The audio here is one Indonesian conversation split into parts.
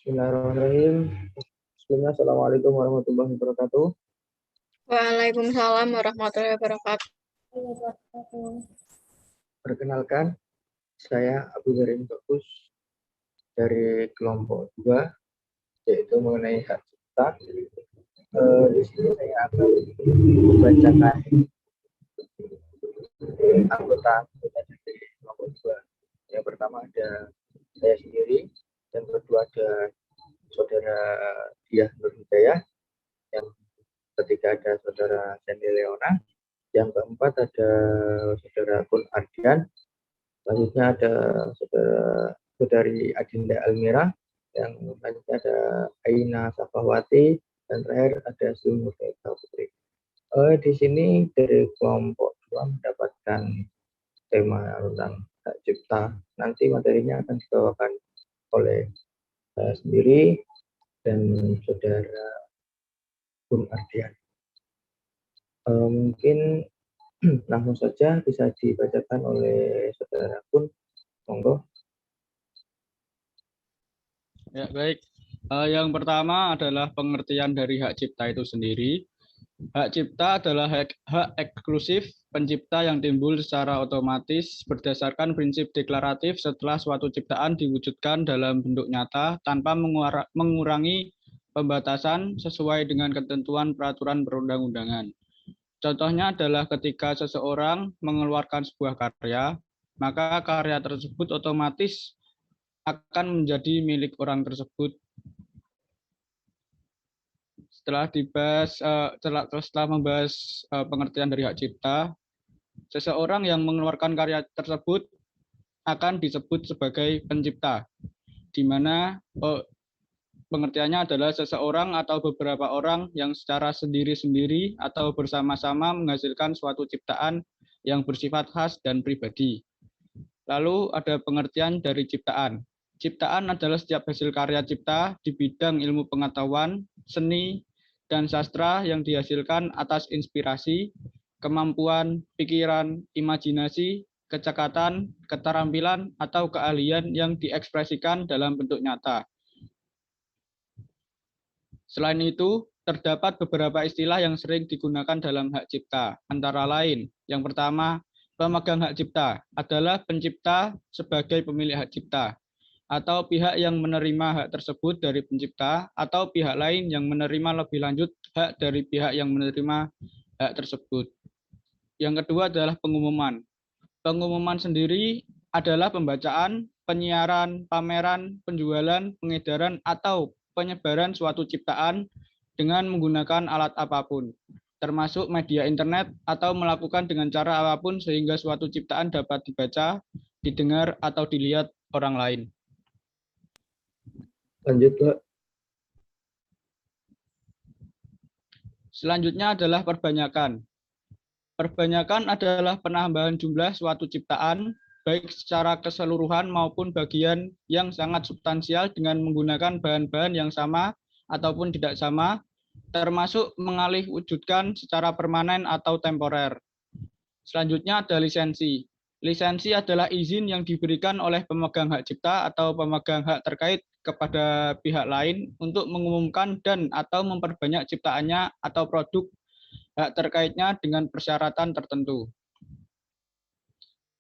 Bismillahirrahmanirrahim. Sebelumnya, Assalamualaikum warahmatullahi wabarakatuh. Waalaikumsalam warahmatullahi wabarakatuh. Perkenalkan, saya Abu Zarin Bagus dari kelompok 2, yaitu mengenai hak cipta. Di sini saya akan membacakan anggota dari kelompok 2. Yang pertama ada saya sendiri, yang kedua ada saudara Diah Nur Hidayah, yang ketiga ada saudara Sandy Leona, yang keempat ada saudara Kun Ardian, selanjutnya ada saudari Adinda Almira, yang selanjutnya ada Aina Safawati, dan terakhir ada Zulmur Putri. Di sini dari kelompok 2 mendapatkan tema tentang hak cipta. Nanti materinya akan dibawakan oleh saya sendiri dan saudara Kun Ardian. Mungkin langsung saja bisa dibacakan oleh saudara Kun, monggo. Ya, baik. Yang pertama adalah pengertian dari hak cipta itu sendiri. Hak cipta adalah hak eksklusif pencipta yang timbul secara otomatis berdasarkan prinsip deklaratif setelah suatu ciptaan diwujudkan dalam bentuk nyata tanpa mengurangi pembatasan sesuai dengan ketentuan peraturan perundang-undangan. Contohnya adalah ketika seseorang mengeluarkan sebuah karya, maka karya tersebut otomatis akan menjadi milik orang tersebut. Setelah membahas pengertian dari hak cipta, seseorang yang mengeluarkan karya tersebut akan disebut sebagai pencipta, di mana pengertiannya adalah seseorang atau beberapa orang yang secara sendiri-sendiri atau bersama-sama menghasilkan suatu ciptaan yang bersifat khas dan pribadi. Lalu ada pengertian dari ciptaan. Ciptaan adalah setiap hasil karya cipta di bidang ilmu pengetahuan, seni, dan sastra yang dihasilkan atas inspirasi, kemampuan, pikiran, imajinasi, kecekatan, keterampilan, atau keahlian yang diekspresikan dalam bentuk nyata. Selain itu, terdapat beberapa istilah yang sering digunakan dalam hak cipta, antara lain, yang pertama, pemegang hak cipta adalah pencipta sebagai pemilik hak cipta, atau pihak yang menerima hak tersebut dari pencipta, atau pihak lain yang menerima lebih lanjut hak dari pihak yang menerima hak tersebut. Yang kedua adalah pengumuman. Pengumuman sendiri adalah pembacaan, penyiaran, pameran, penjualan, pengedaran, atau penyebaran suatu ciptaan dengan menggunakan alat apapun, termasuk media internet, atau melakukan dengan cara apapun sehingga suatu ciptaan dapat dibaca, didengar, atau dilihat orang lain. Lanjut, Pak. Selanjutnya adalah perbanyakan. Perbanyakan adalah penambahan jumlah suatu ciptaan, baik secara keseluruhan maupun bagian yang sangat substansial dengan menggunakan bahan-bahan yang sama ataupun tidak sama, termasuk mengalih wujudkan secara permanen atau temporer. Selanjutnya ada lisensi. Lisensi adalah izin yang diberikan oleh pemegang hak cipta atau pemegang hak terkait kepada pihak lain untuk mengumumkan dan atau memperbanyak ciptaannya atau produk hak terkaitnya dengan persyaratan tertentu.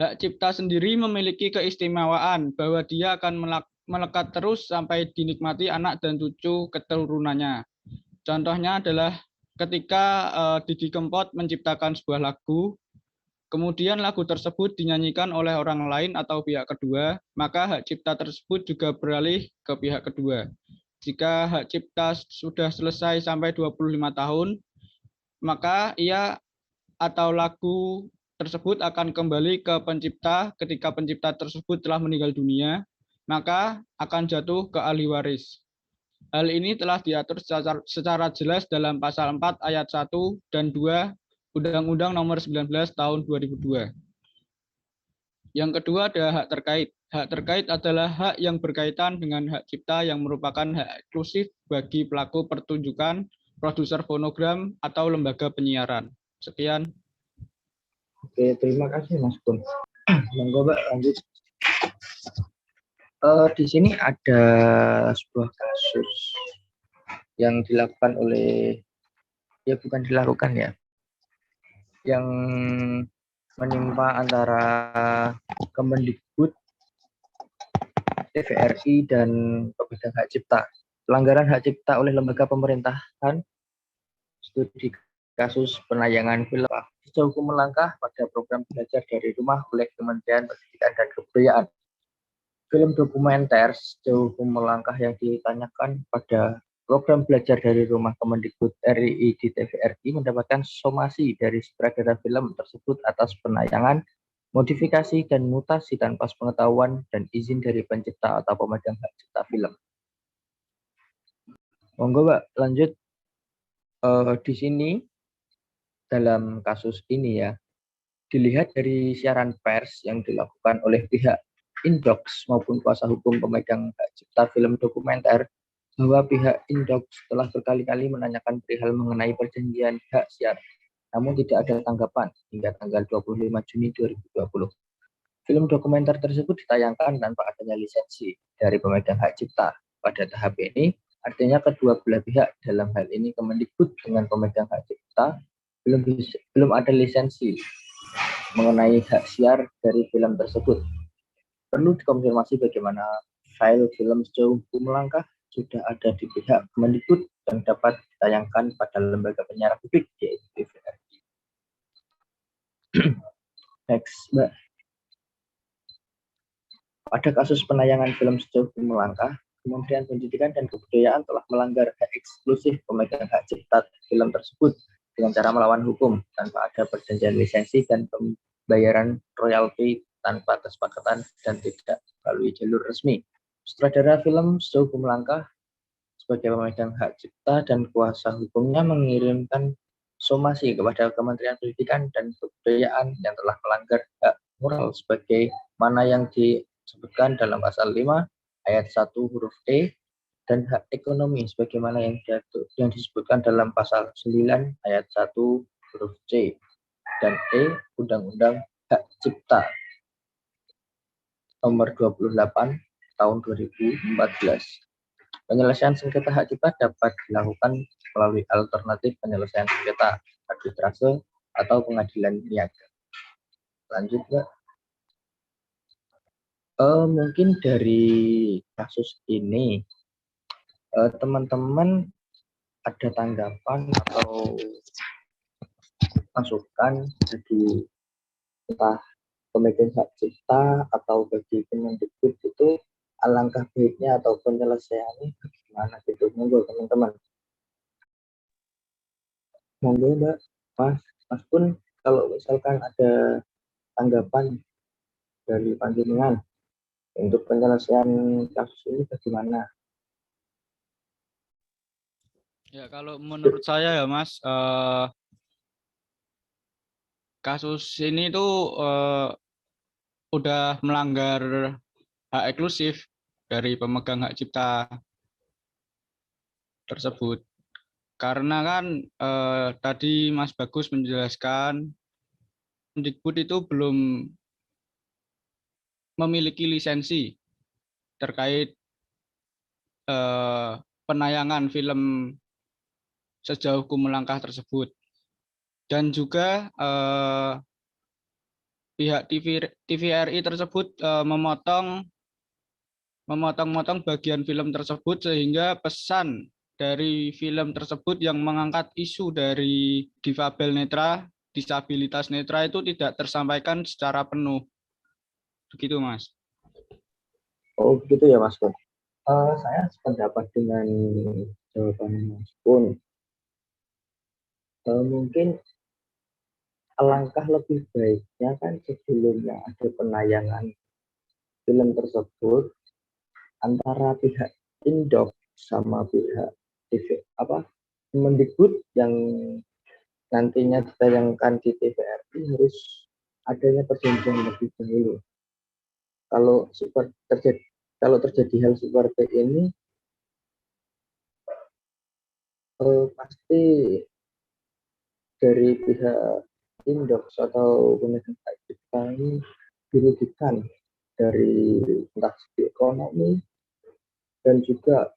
Hak cipta sendiri memiliki keistimewaan bahwa dia akan melekat terus sampai dinikmati anak dan cucu keturunannya. Contohnya adalah ketika Didi Kempot menciptakan sebuah lagu, kemudian lagu tersebut dinyanyikan oleh orang lain atau pihak kedua, maka hak cipta tersebut juga beralih ke pihak kedua. Jika hak cipta sudah selesai sampai 25 tahun, maka ia atau lagu tersebut akan kembali ke pencipta ketika pencipta tersebut telah meninggal dunia, maka akan jatuh ke ahli waris. Hal ini telah diatur secara jelas dalam pasal 4 ayat 1 dan 2 Undang-Undang Nomor 19 Tahun 2002. Yang kedua ada hak terkait. Hak terkait adalah hak yang berkaitan dengan hak cipta yang merupakan hak eksklusif bagi pelaku pertunjukan, produser fonogram, atau lembaga penyiaran. Sekian. Oke, terima kasih Mas Kun. Monggo, Mbak, lanjut. Di sini ada sebuah kasus yang dilakukan oleh, ya bukan dilakukan ya, yang menimpa antara Kemendikbud, TVRI, dan pemegang hak cipta. Pelanggaran hak cipta oleh lembaga pemerintahan, studi kasus penayangan film sejauh hukum melangkah pada program belajar dari rumah oleh Kementerian Pendidikan dan Kebudayaan. Film dokumenter sejauh hukum melangkah yang ditanyakan pada program belajar dari rumah Kemendikbud RI di TVRI mendapatkan somasi dari sutradara film tersebut atas penayangan, modifikasi, dan mutasi tanpa pengetahuan dan izin dari pencipta atau pemegang hak cipta film. Monggo, Mbak, lanjut. Di sini dalam kasus ini ya, dilihat dari siaran pers yang dilakukan oleh pihak Indox maupun kuasa hukum pemegang hak cipta film dokumenter, bahwa pihak Indox telah berkali-kali menanyakan perihal mengenai perjanjian hak siar, namun tidak ada tanggapan hingga tanggal 25 Juni 2020. Film dokumenter tersebut ditayangkan tanpa adanya lisensi dari pemegang hak cipta. Pada tahap ini, artinya kedua belah pihak, dalam hal ini Kemendikbud dengan pemegang hak cipta, belum ada lisensi mengenai hak siar dari film tersebut. Perlu dikonfirmasi bagaimana file film sejauh hukum melangkah sudah ada di pihak Kemendikbud dan dapat ditayangkan pada lembaga penyiaran publik, yaitu TVRI. Next, Mbak. Pada kasus penayangan film sejauh hukum melangkah, Kementerian Pendidikan dan Kebudayaan telah melanggar hak eksklusif pemegang hak cipta film tersebut dengan cara melawan hukum tanpa ada perjanjian lisensi dan pembayaran royalti tanpa kesepakatan dan tidak melalui jalur resmi. Sutradara film sejauh hukum melangkah sebagai pemegang hak cipta dan kuasa hukumnya mengirimkan somasi kepada Kementerian Pendidikan dan Kebudayaan yang telah melanggar hak moral sebagai mana yang disebutkan dalam pasal 5 ayat 1 huruf E, dan hak ekonomi sebagaimana yang disebutkan dalam pasal 9 ayat 1 huruf C dan E Undang-Undang Hak Cipta nomor 28 tahun 2014. Penyelesaian sengketa hak cipta dapat dilakukan melalui alternatif penyelesaian sengketa, arbitrase, atau pengadilan niaga. Lanjut, Mbak. Mungkin dari kasus ini, teman-teman ada tanggapan atau masukan bagi entah pemegang hak cipta atau bagi Kemendikbud itu alangkah baiknya atau penyelesaiannya bagaimana gitu, monggo teman-teman. Monggo, Mbak, Mas pun kalau misalkan ada tanggapan dari panjenengan untuk penyelesaian kasus ini bagaimana? Ya, kalau menurut saya ya Mas, kasus ini tuh udah melanggar hak eksklusif dari pemegang hak cipta tersebut. Karena kan tadi Mas Bagus menjelaskan Kemendikbud itu belum memiliki lisensi terkait penayangan film sejauh hukum melangkah tersebut. Dan juga pihak TVRI tersebut memotong-motong bagian film tersebut sehingga pesan dari film tersebut yang mengangkat isu dari difabel netra, disabilitas netra itu tidak tersampaikan secara penuh. Begitu, Mas. Oh, begitu ya, Mas Pun. Saya sependapat dengan jawaban Mas Pun. Mungkin alangkah lebih baiknya kan sebelumnya ada penayangan film tersebut antara pihak Indok sama pihak Kemendikbud yang nantinya ditayangkan di TVRI harus adanya perjanjian lebih dahulu. Kalau terjadi hal seperti ini, pasti dari pihak Indox atau pemegang hak cipta ini dirugikan dari entah segi ekonomi dan juga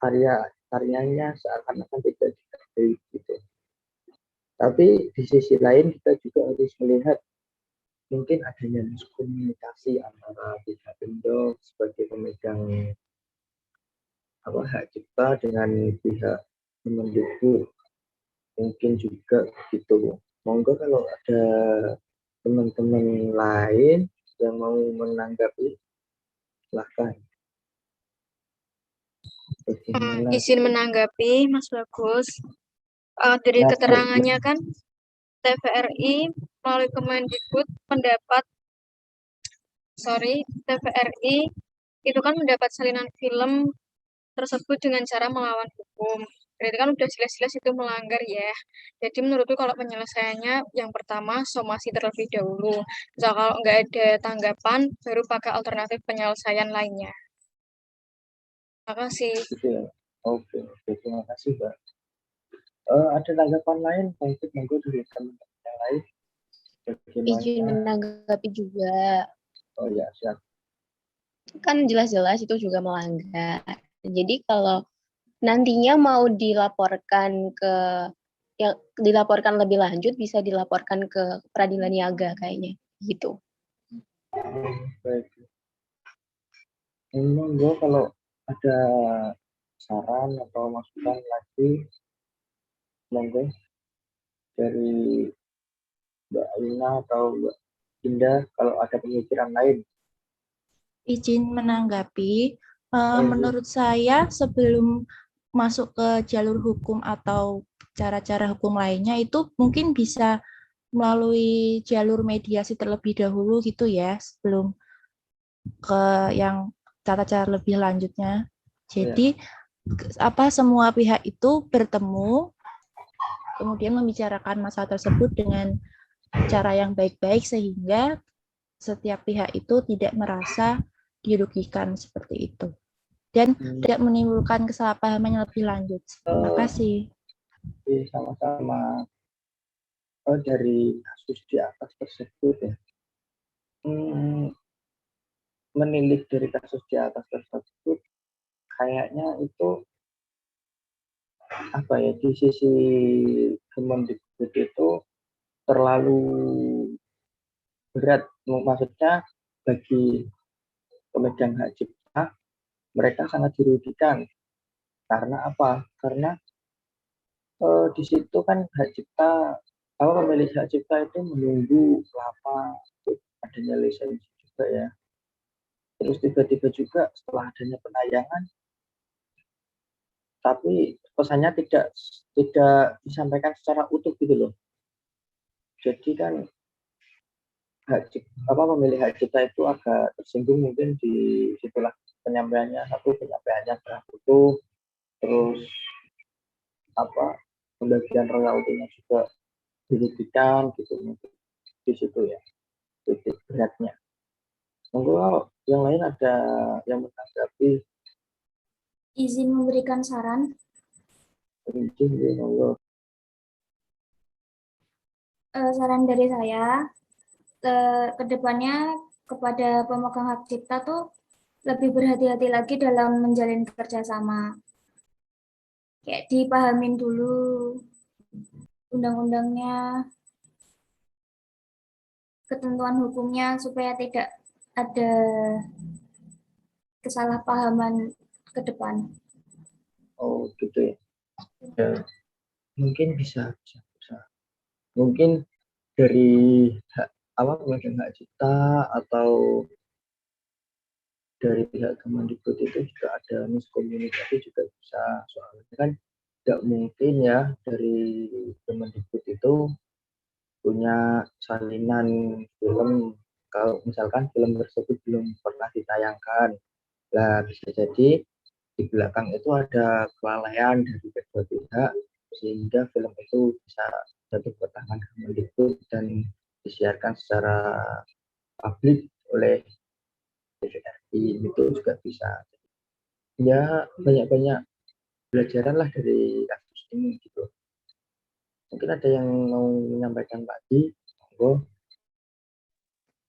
karyanya seakan-akan tidak dihargai gitu. Tapi di sisi lain kita juga harus melihat mungkin adanya miskomunikasi antara pihak Indo sebagai pemegang hak cipta dengan pihak Kemendikbud, mungkin juga gitu. Monggo kalau ada teman-teman lain yang mau menanggapi, silahkan. Bagaimana? Izin menanggapi, Mas Bagus. Dari Nah, keterangannya kan TVRI melalui Kemendikbud TVRI itu kan mendapat salinan film tersebut dengan cara melawan hukum. Berarti kan udah jelas-jelas itu melanggar ya. Jadi menurutku kalau penyelesaiannya yang pertama somasi terlebih dahulu. Misal kalau nggak ada tanggapan, baru pakai alternatif penyelesaian lainnya. Terima kasih. gitu ya. Oke, terima kasih, Mbak. Ada tanggapan lain mungkin monggo dari teman-teman yang lain. Izin Bagaimana? menanggapi juga. Oh ya, siap. Kan jelas-jelas itu juga melanggar. Jadi kalau nantinya mau dilaporkan lebih lanjut, bisa dilaporkan ke peradilan niaga kayaknya gitu. Baik. Monggo kalau ada saran atau masukan lagi, monggo dari Mbak Alina atau Mbak Indah kalau ada pemikiran lain. Izin menanggapi, menurut saya sebelum masuk ke jalur hukum atau cara-cara hukum lainnya itu mungkin bisa melalui jalur mediasi terlebih dahulu gitu ya, sebelum ke yang cara-cara lebih lanjutnya. Jadi semua pihak itu bertemu, kemudian membicarakan masalah tersebut dengan cara yang baik-baik sehingga setiap pihak itu tidak merasa dirugikan seperti itu dan tidak menimbulkan kesalahpahaman yang lebih lanjut. Terima kasih. Sama-sama. Dari kasus di atas tersebut ya, menilik dari kasus di atas tersebut kayaknya itu apa ya, di sisi Kemendikbud itu terlalu berat, maksudnya bagi pemegang hak cipta mereka sangat dirugikan. Karena apa? Karena di situ kan hak cipta, pemilik hak cipta itu menunggu lama adanya lisensi juga ya. Terus tiba-tiba juga setelah adanya penayangan, tapi pesannya tidak disampaikan secara utuh gitu loh. Jadi kan pemilik hak cipta itu agak tersinggung mungkin di situlah penyampaiannya kurang utuh, terus pembagian royaltinya juga dirugikan gitu mungkin di situ ya titik beratnya. Monggo yang lain ada yang menanggapi. Izin memberikan saran. Saran dari saya, ke depannya kepada pemegang hak cipta tuh lebih berhati-hati lagi dalam menjalin kerjasama. Kayak dipahamin dulu undang-undangnya, ketentuan hukumnya supaya tidak ada kesalahpahaman ke depan. Oh gitu ya. Mungkin bisa. Mungkin dari pemegang hak cipta atau dari pihak Kemendikbud itu juga ada miskomunikasi juga bisa, soalnya kan tidak mungkin ya dari Kemendikbud itu punya salinan film kalau misalkan film tersebut belum pernah ditayangkan. Nah, bisa jadi di belakang itu ada kelalaian dari kedua pihak sehingga film itu bisa jatuh ke tangan Kemendikbud dan disiarkan secara publik oleh TVRI, itu juga bisa. Ya banyak-banyak belajaran lah dari kasus ini gitu. Mungkin ada yang mau menyampaikan lagi, monggo.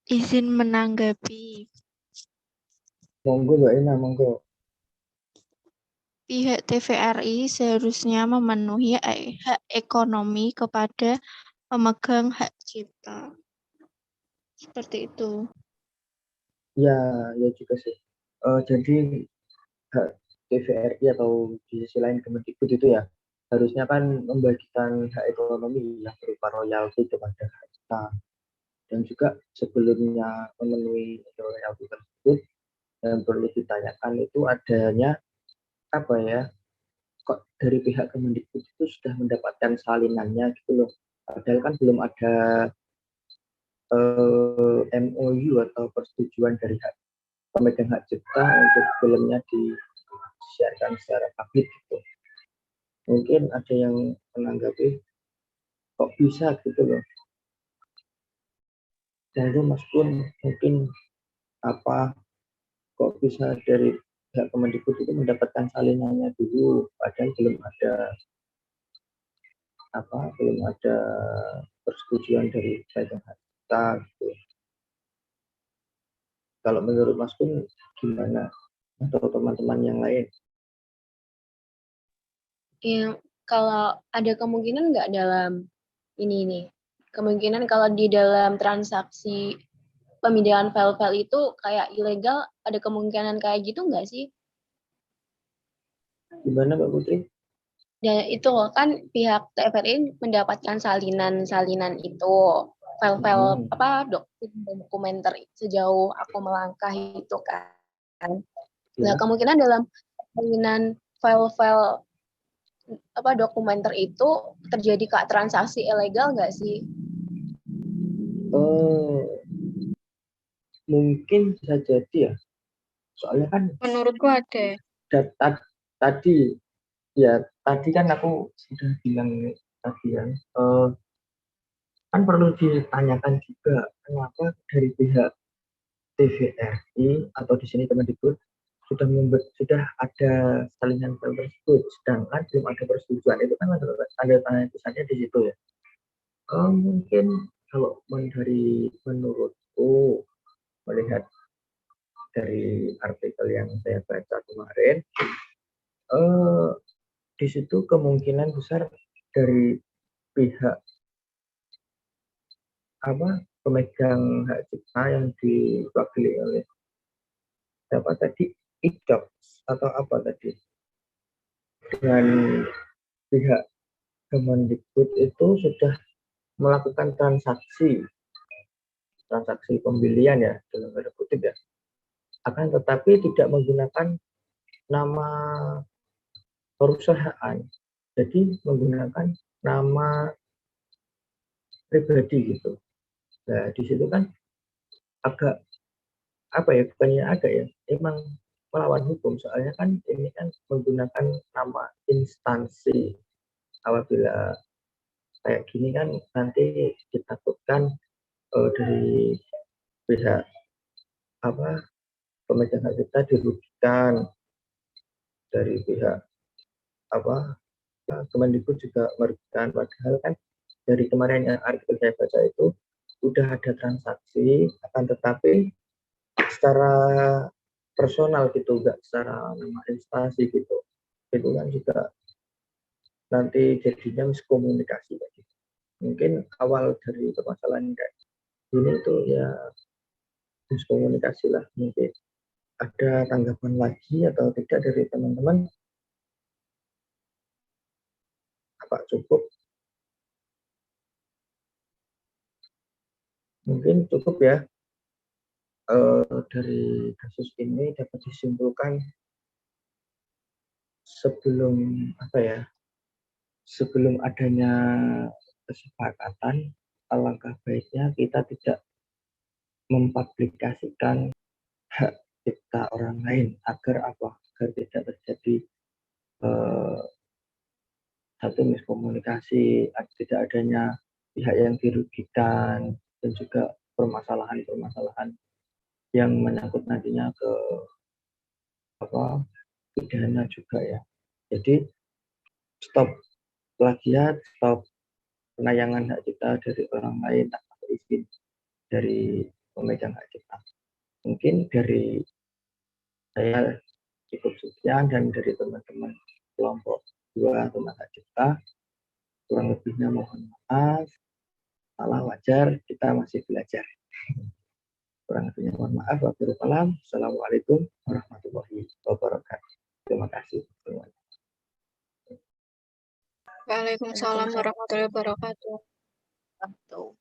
Izin menanggapi. Monggo Mbak Ina, monggo. Pihak TVRI seharusnya memenuhi hak ekonomi kepada pemegang hak cipta. Seperti itu. Ya, ya juga sih. Jadi hak TVRI atau di sisi lain Kemendikbud itu ya harusnya kan membagikan hak ekonomi yang berupa royalti kepada hak cipta, dan juga sebelumnya memenuhi royalti tersebut yang perlu ditanyakan itu adanya apa ya, kok dari pihak Kemendikbud itu sudah mendapatkan salinannya gitu loh, padahal kan belum ada MOU atau persetujuan dari pemegang hak cipta untuk filmnya disiarkan secara publik gitu. Mungkin ada yang menanggapi kok bisa gitu loh. Dan itu Mas pun mungkin apa, kok bisa dari pihak Kemendikbud itu mendapatkan salinannya dulu, padahal belum ada persetujuan dari pemegang hak cipta gitu. Kalau menurut Mas pun gimana, atau teman-teman yang lain? Ya, kalau ada kemungkinan nggak dalam ini nih, kemungkinan kalau di dalam transaksi pemindahan file-file itu kayak ilegal, ada kemungkinan kayak gitu nggak sih? Gimana Mbak Putri? Dan itu kan pihak TVRI mendapatkan salinan itu file-file dokumenter sejauh aku melangkah itu kan. Nah, Ya. kemungkinan dalam salinan file-file dokumenter itu terjadi kak transaksi ilegal nggak sih? Mungkin bisa jadi ya. Soalnya kan Menurutku ada. tadi kan aku sudah bilang tadi kan perlu ditanyakan juga kenapa dari pihak TVRI atau di sini Kemendikbud sudah ada salinan file tersebut, sedangkan belum ada persetujuan. Itu kan ada tanya tulisannya di situ ya. Mungkin kalau menurutku, melihat dari artikel yang saya baca kemarin, di situ kemungkinan besar dari pihak pemegang hak cipta yang diwakili oleh siapa tadi, IDOC atau apa tadi, dengan pihak Kemendikbud itu sudah melakukan transaksi pembelian ya dalam tanda kutip ya, akan tetapi tidak menggunakan nama perusahaan, jadi menggunakan nama pribadi gitu. Nah di situ kan agak bukannya agak ya, emang melawan hukum, soalnya kan ini kan menggunakan nama instansi. Apabila kayak gini kan nanti ditakutkan dari pihak pemegang hak cipta dirugikan, dari pihak Kemendikbud juga merugikan, padahal kan dari kemarin yang artikel saya baca itu udah ada transaksi, akan tetapi secara personal gitu, enggak secara nama instansi gitu. Itu kan juga nanti jadinya miskomunikasi gitu. Mungkin awal dari permasalahan kayak ini tuh ya miskomunikasi lah. Mungkin ada tanggapan lagi atau tidak dari teman-teman? Apa cukup? Mungkin cukup ya. Dari kasus ini dapat disimpulkan sebelum adanya kesepakatan, alangkah baiknya kita tidak mempublikasikan hak cipta orang lain agar tidak terjadi satu miskomunikasi, tidak adanya pihak yang dirugikan, dan juga permasalahan yang menyangkut nantinya ke pidana juga ya. Jadi stop plagiat, stop penayangan hak cipta dari orang lain tanpa izin dari pemegang hak cipta. Mungkin dari saya cukup sekian, dan dari teman-teman kelompok 2 tentang hak cipta, kurang lebihnya mohon maaf, salah wajar, kita masih belajar. Kurang lebihnya mohon maaf. Wassalamualaikum warahmatullahi wabarakatuh. Terima kasih semuanya. Waalaikumsalam warahmatullahi wabarakatuh. Tuh.